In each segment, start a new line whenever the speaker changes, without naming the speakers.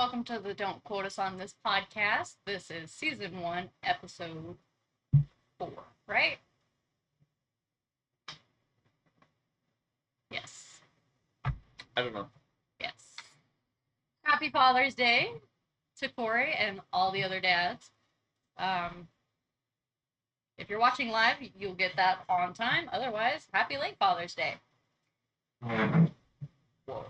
welcome to the Don't Quote Us on This podcast. This is season 1, episode 4, right? Yes.
I don't know.
Yes. Happy Father's Day to Corey and all the other dads. If you're watching live, you'll get that on time. Otherwise, happy late Father's Day. Whoa.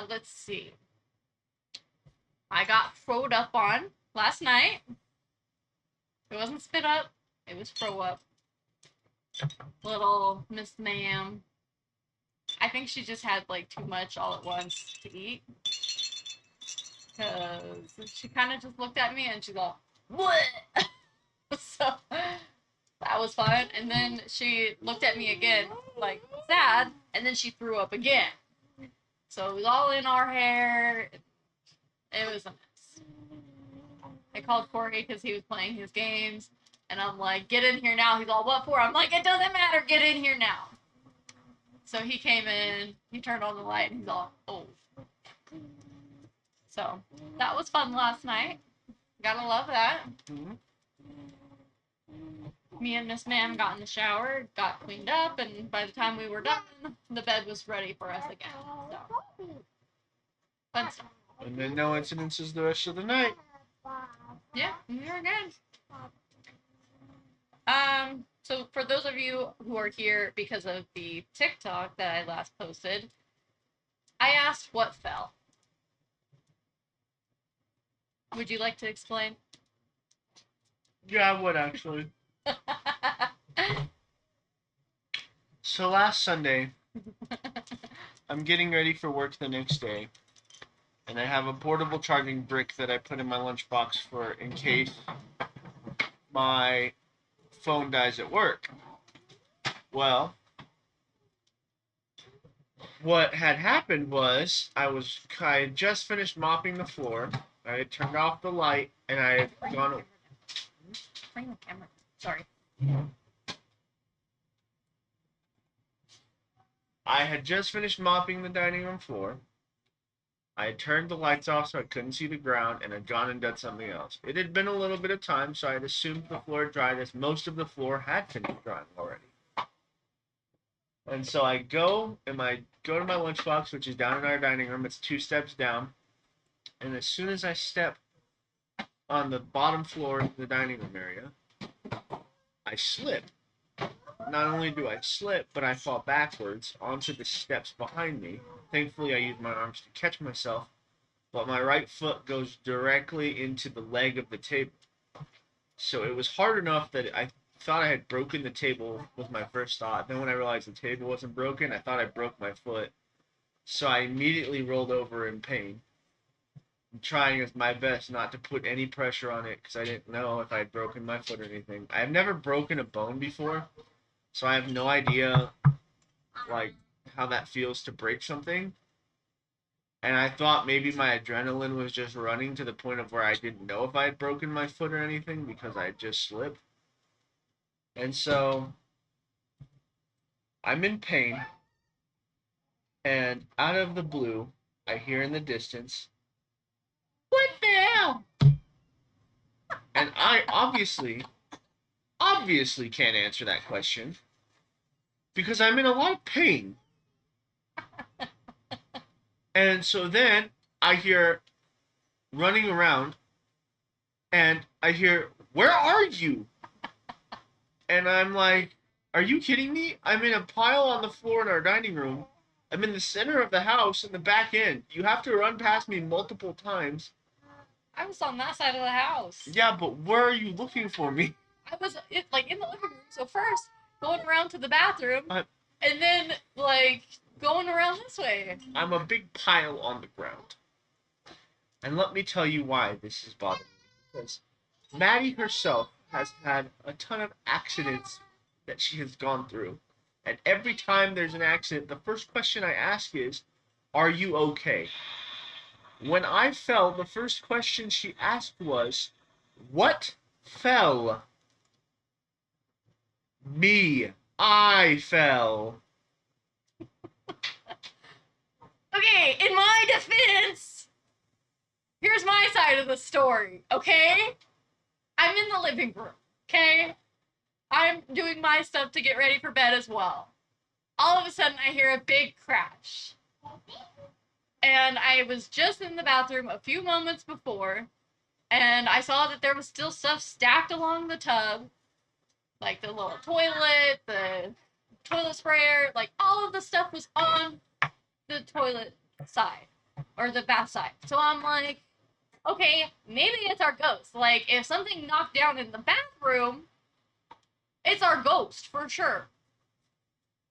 Let's see. I got throwed up on last night. It wasn't spit up. It was throw up. Little Miss Ma'am. I think she just had like too much all at once to eat. Because she kind of just looked at me and she's all, what? So that was fun. And then she looked at me again, like sad, and then she threw up again. So it was all in our hair. It was a mess. I called Corey because he was playing his games. And I'm like, get in here now. He's all, what for? I'm like, it doesn't matter. Get in here now. So he came in. He turned on the light. And he's all, oh. So that was fun last night. Gotta love that.
Mm-hmm.
Me and Miss Ma'am got in the shower, got cleaned up, and by the time we were done, the bed was ready for us again. So fun stuff.
And then no incidences the rest of the night.
Yeah, we were good. So for those of you who are here because of the TikTok that I last posted, I asked what fell. Would you like to explain?
Yeah, I would actually. So last Sunday, I'm getting ready for work the next day, and I have a portable charging brick that I put in my lunchbox for in case my phone dies at work. Well, what had happened was I had just finished mopping the floor. I had turned off the light, and I had gone.
Bring the camera. Sorry.
I had just finished mopping the dining room floor. I had turned the lights off so I couldn't see the ground, and had gone and done something else. It had been a little bit of time, so I had assumed the floor had dried, as most of the floor had finished drying already. And so I go to my lunchbox, which is down in our dining room. It's 2 steps down, and as soon as I step on the bottom floor of the dining room area, I slip. Not only do I slip, but I fall backwards onto the steps behind me. Thankfully, I use my arms to catch myself, but my right foot goes directly into the leg of the table. So it was hard enough that I thought I had broken the table, was my first thought. Then when I realized the table wasn't broken, I thought I broke my foot. So I immediately rolled over in pain, trying as my best not to put any pressure on it because I didn't know if I had broken my foot or anything. I've never broken a bone before, so I have no idea like how that feels to break something. And I thought maybe my adrenaline was just running to the point of where I didn't know if I had broken my foot or anything because I had just slipped. And so I'm in pain, and out of the blue, I hear in the distance, "What the hell?" And I obviously can't answer that question because I'm in a lot of pain. And so then I hear running around, and I hear, "Where are you?" And I'm like, are you kidding me? I'm in a pile on the floor in our dining room. I'm in the center of the house in the back end. You have to run past me multiple times.
I was on that side of the house.
Yeah, but where are you looking for me?
I was like in the living room. So first going around to the bathroom,
I'm-
and then like going around this way.
I'm a big pile on the ground. And let me tell you why this is bothering me. Because Maddie herself has had a ton of accidents that she has gone through. And every time there's an accident, the first question I ask is, are you okay? When I fell, the first question she asked was, what fell? Me. I fell.
Okay, in my defense, here's my side of the story, okay? I'm in the living room, okay? I'm doing my stuff to get ready for bed as well. All of a sudden, I hear a big crash. And I was just in the bathroom a few moments before, and I saw that there was still stuff stacked along the tub, like the little toilet, the toilet sprayer, like all of the stuff was on the toilet side or the bath side. So I'm like, okay, maybe it's our ghost. Like, if something knocked down in the bathroom, it's our ghost for sure.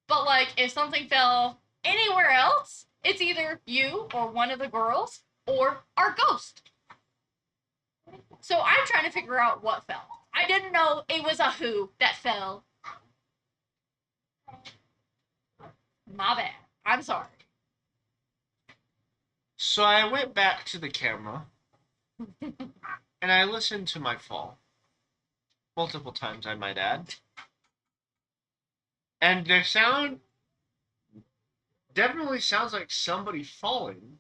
But, like, if something fell anywhere else, it's either you or one of the girls or our ghost. So I'm trying to figure out what fell. I didn't know it was a who that fell. My bad. I'm sorry.
So I went back to the camera and I listened to my fall. Multiple times, I might add. And the sound definitely sounds like somebody falling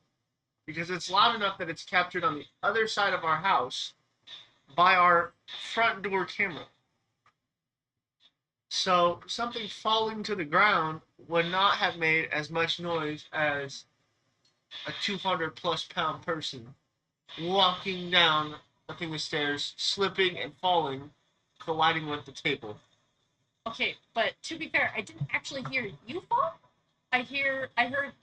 because it's loud enough that it's captured on the other side of our house by our front door camera. So something falling to the ground would not have made as much noise as a 200 plus pound person walking down a thing of stairs, slipping and falling, colliding with the table.
Okay, but to be fair, I didn't actually hear you fall. I heard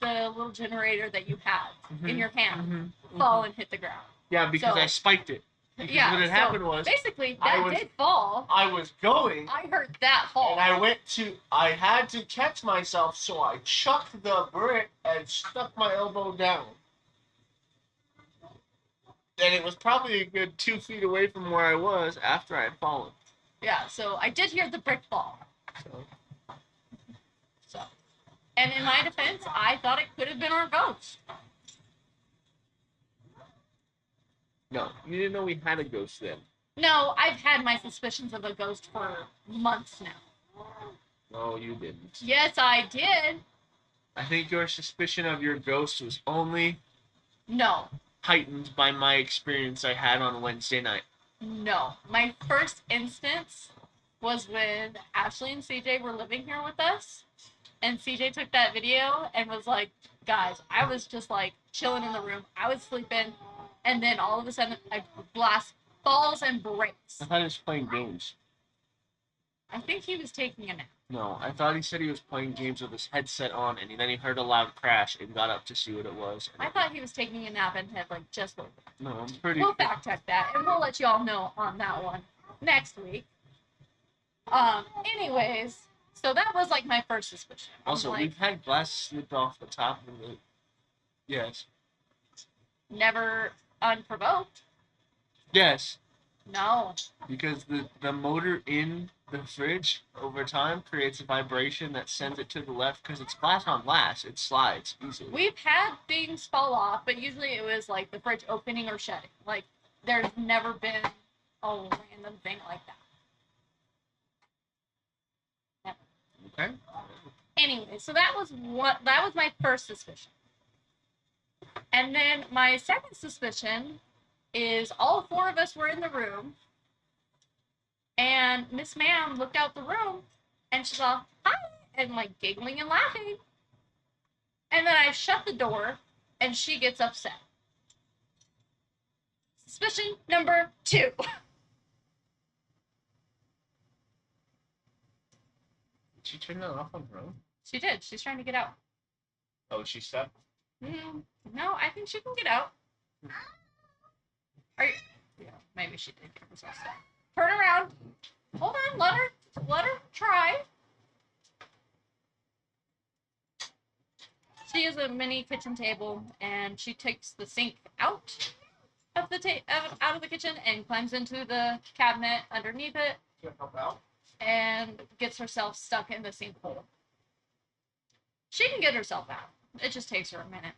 the little generator that you had in your hand fall and hit the ground.
Yeah, because I spiked it. Because
Yeah,
what had happened was
basically that did fall.
I was going.
I heard that fall.
And I had to catch myself, so I chucked the brick and stuck my elbow down. And it was probably a good 2 feet away from where I was after I had fallen.
Yeah, so I did hear the brick fall. So. And in my defense, I thought it could have been our ghost.
No, you didn't know we had a ghost then.
No, I've had my suspicions of a ghost for months now.
No, you didn't.
Yes, I did.
I think your suspicion of your ghost was only heightened by my experience I had on Wednesday night.
No. My first instance was when Ashley and CJ were living here with us. And CJ took that video and was like, guys, I was just like chilling in the room. I was sleeping. And then all of a sudden, a glass falls and breaks.
I thought he was playing games.
I think he was taking a nap.
No, I thought he said he was playing games with his headset on, and then he heard a loud crash and got up to see what it was.
I thought he was taking a nap and had like just woken up.
No, I'm pretty.
We'll fact check that, and we'll let y'all know on that one next week. Anyways, so that was like my first suspicion.
Also,
like,
we've had glass slipped off the top of the. Yes.
Never unprovoked.
Yes.
No.
Because the motor in the fridge over time creates a vibration that sends it to the left because it's glass on glass. It slides easily.
We've had things fall off, but usually it was like the fridge opening or shutting. Like, there's never been a random thing like that. Never.
Okay.
Anyway, so that was my first suspicion. And then my second suspicion is all four of us were in the room, and Miss Ma'am looked out the room, and she's all, hi, and like giggling and laughing. And then I shut the door, and she gets upset. Suspicion number 2.
Did she turn that off on her own?
She did. She's trying to get out.
Oh, she stuck?
No, I think she can get out. Are you? Yeah, maybe she did get herself stuck. Turn around. Hold on. Let her try. She has a mini kitchen table, and she takes the sink out of the out of the kitchen and climbs into the cabinet underneath it.
Can I help out?
And gets herself stuck in the sink hole. She can get herself out. It just takes her a minute.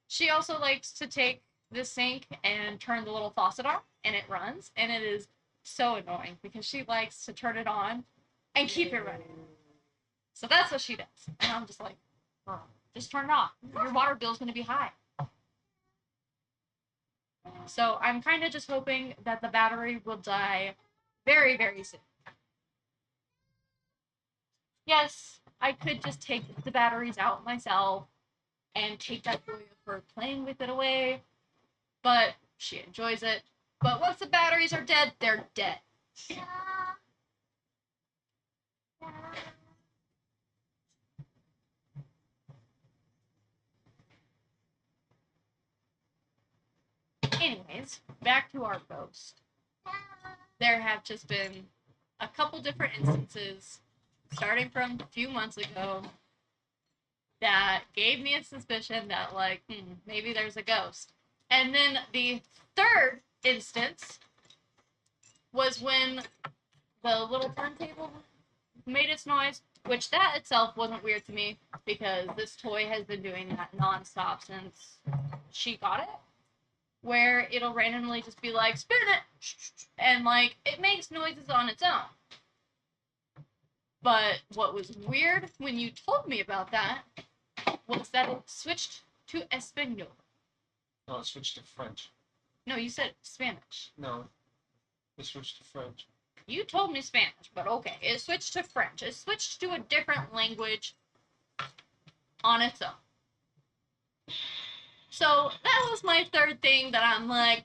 She also likes to take the sink and turn the little faucet on, and it runs, and it is so annoying because she likes to turn it on and keep it running. So that's what she does. And I'm just like, girl. Just turn it off. Your water bill's going to be high. So I'm kind of just hoping that the battery will die very, very soon. Yes, I could just take the batteries out myself and take that joy of her playing with it away, but she enjoys it. But once the batteries are dead, they're dead. Anyways, back to our ghost. There have just been a couple different instances, starting from a few months ago, that gave me a suspicion that, like, maybe there's a ghost. And then the third instance was when the little turntable made its noise, which that itself wasn't weird to me because this toy has been doing that nonstop since she got it, where it'll randomly just be like, spin it, and like it makes noises on its own. But what was weird when you told me about that was that it switched to Espanol.
No, it switched to French.
No, you said Spanish.
No, it switched to French.
You told me Spanish, but okay. It switched to French. It switched to a different language on its own. So that was my third thing that I'm like,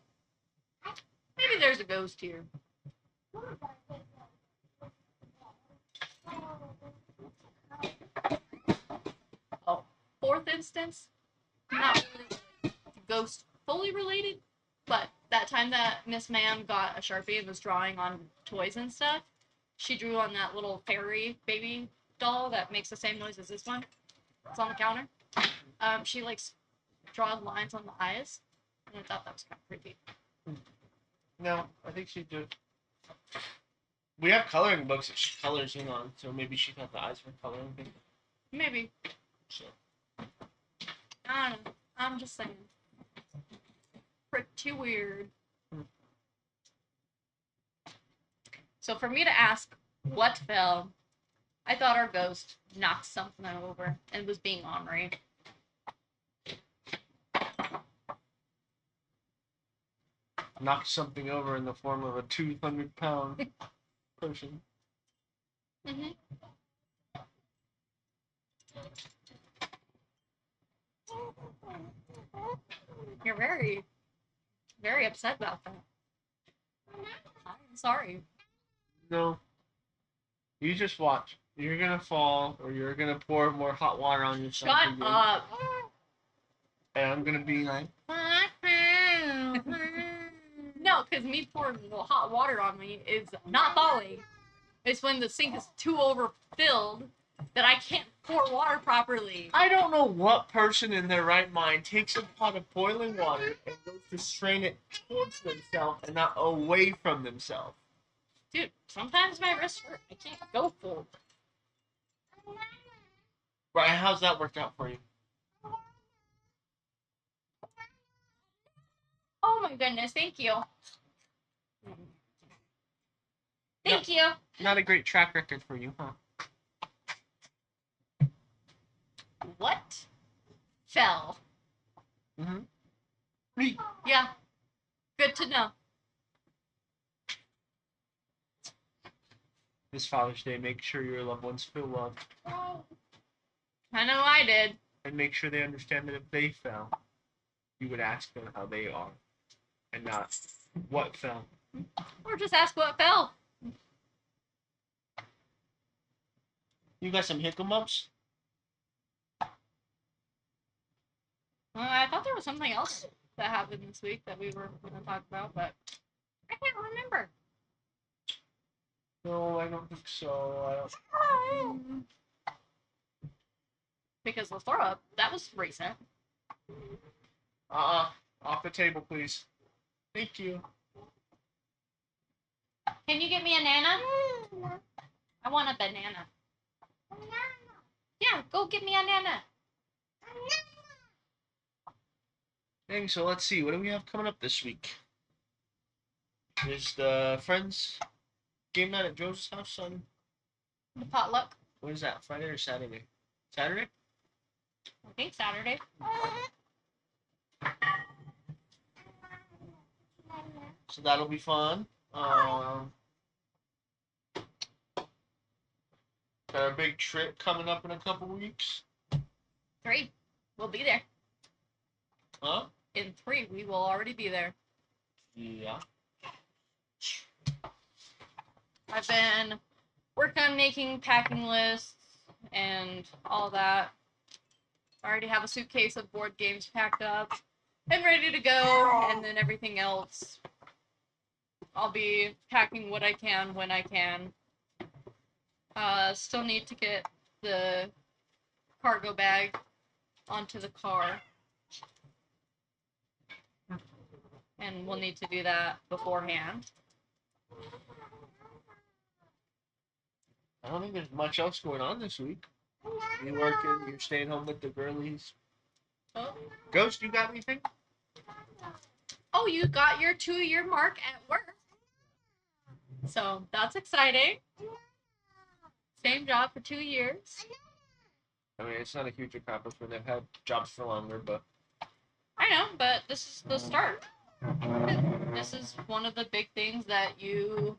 maybe there's a ghost here. Oh, fourth instance, not really ghost fully related, but that time that Miss Ma'am got a Sharpie and was drawing on toys and stuff, she drew on that little fairy baby doll that makes the same noise as this one. It's on the counter. She like draws lines on the eyes, and I thought that was kind of creepy.
No, I think she did. We have coloring books that she colors in on, so maybe she thought the eyes were coloring.
Maybe.
So.
I don't know. I'm just saying. Pretty weird. So for me to ask what fell, I thought our ghost knocked something over and was being ornery.
Knocked something over in the form of a 200-pound person.
Mm-hmm. You're very, very upset about that. I'm sorry.
No. You just watch. You're gonna fall, or you're gonna pour more hot water on yourself.
Shut
again.
up.
And I'm gonna be like,
No, because me pouring hot water on me is not falling. It's when the sink is too overfilled that I can't pour water properly.
I don't know what person in their right mind takes a pot of boiling water and goes to strain it towards themselves and not away from themselves.
Dude, sometimes my wrists hurt. I can't go full.
Right, how's that worked out for you?
Oh my goodness, thank you. Thank you.
Not a great track record for you, huh?
What fell?
Mm-hmm.
Yeah. Good to know.
This Father's Day, make sure your loved ones feel loved.
I know I did.
And make sure they understand that if they fell, you would ask them how they are. And not what fell.
Or just ask what fell.
You got some hiccups?
I thought there was something else that happened this week that we were going to talk about, but I can't remember.
No, I don't think so.
Because let's throw up. That was recent.
Off the table, please. Thank you.
Can you get me a nana? I want a banana. Yeah, go get me a nana.
Dang, so let's see. What do we have coming up this week? There's the Friends game night at Joe's house on...
The potluck.
What is that, Friday or Saturday? Saturday?
I think Saturday.
So that'll be fun. Got a big trip coming up in a couple weeks.
3. We'll be there.
Huh?
In 3, we will already be there.
Yeah.
I've been working on making packing lists and all that. I already have a suitcase of board games packed up and ready to go, and then everything else, I'll be packing what I can when I can. Still need to get the cargo bag onto the car. And we'll need to do that beforehand.
I don't think there's much else going on this week. You working? You're staying home with the girlies.
Oh.
Ghost, you got anything?
Oh, you got your 2-year mark at work. So that's exciting. Same job for 2 years.
I mean, it's not a huge accomplishment. I've had jobs for longer, but
I know, but this is the start. This is one of the big things that you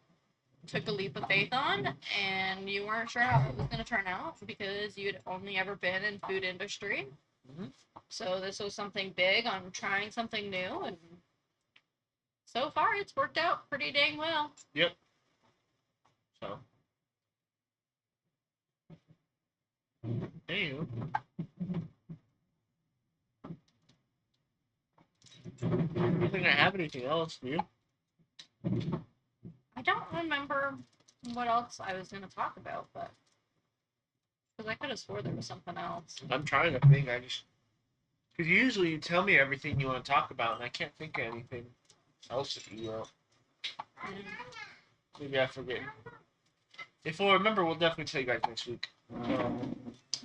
took a leap of faith on, and you weren't sure how it was going to turn out because you'd only ever been in food industry.
Mhm.
So this was something big on trying something new, and so far it's worked out pretty dang well.
Yep. So. Anywho. I don't think I have anything else, do you?
I don't remember what else I was going to talk about, but because I could have swore there was something else.
I'm trying to think. Because usually you tell me everything you want to talk about, and I can't think of anything else that you wrote. Maybe I forget. If we'll remember, we'll definitely tell you guys next week.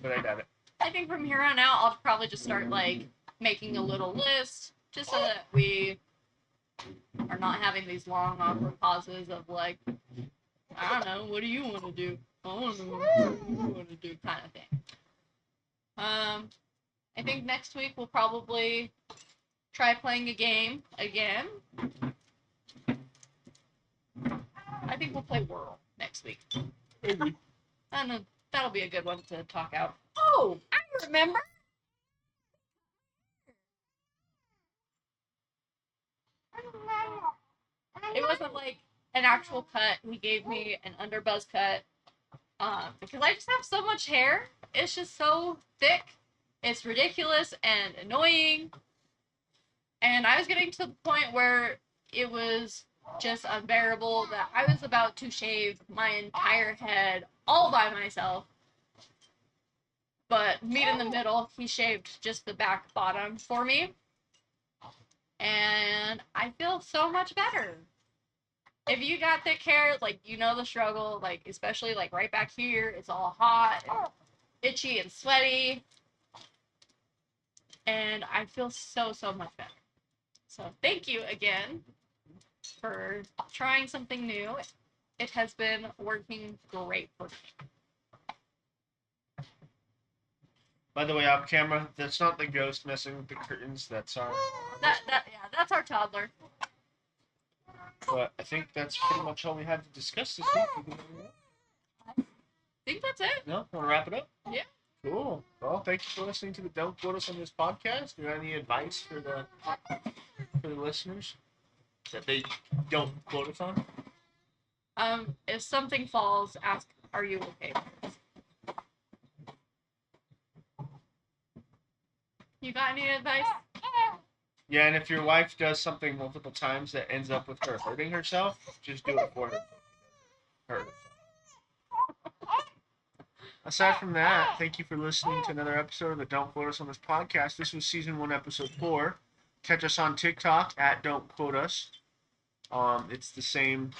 But I doubt it.
I think from here on out, I'll probably just start like making a little list, just so that we are not having these long awkward pauses of like, I don't know, what do you want to do? I don't know what you want to do, kind of thing. I think next week we'll probably try playing a game again. I think we'll play Whirl next week.
Maybe.
And that'll be a good one to talk out. Oh, I remember. It wasn't like an actual cut. He gave me an underbuzz cut because I just have so much hair. It's just so thick. It's ridiculous and annoying. And I was getting to the point where it was just unbearable that I was about to shave my entire head all by myself. But meet in the middle, he shaved just the back bottom for me. And I feel so much better. If you got thick hair, like, you know the struggle, like, especially, like, right back here, it's all hot and itchy and sweaty. And I feel so, so much better. So thank you again for trying something new. It has been working great for me.
By the way, off camera, that's not the ghost messing with the curtains. That's our.
That's our toddler.
But I think that's pretty much all we have to discuss this week.
I think that's it.
No? Want to wrap it up?
Yeah.
Cool. Well, thank you for listening to the Don't Quote Us on this podcast. Do you have any advice for the listeners that they don't quote us on?
If something falls, ask, "Are you okay?" You got any advice?
Yeah, and if your wife does something multiple times that ends up with her hurting herself, just do it for her. Hurt herself. Aside from that, thank you for listening to another episode of the Don't Quote Us on this podcast. This was season 1, episode 4. Catch us on TikTok at Don't Quote Us. It's the same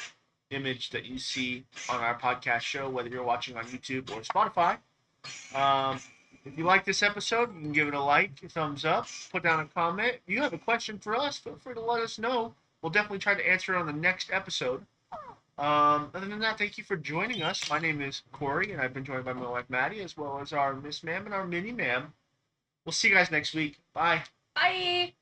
image that you see on our podcast show, whether you're watching on YouTube or Spotify. If you like this episode, you can give it a like, a thumbs up, put down a comment. If you have a question for us, feel free to let us know. We'll definitely try to answer it on the next episode. Other than that, thank you for joining us. My name is Corey, and I've been joined by my wife Maddie, as well as our Miss Ma'am and our Mini Ma'am. We'll see you guys next week. Bye.
Bye.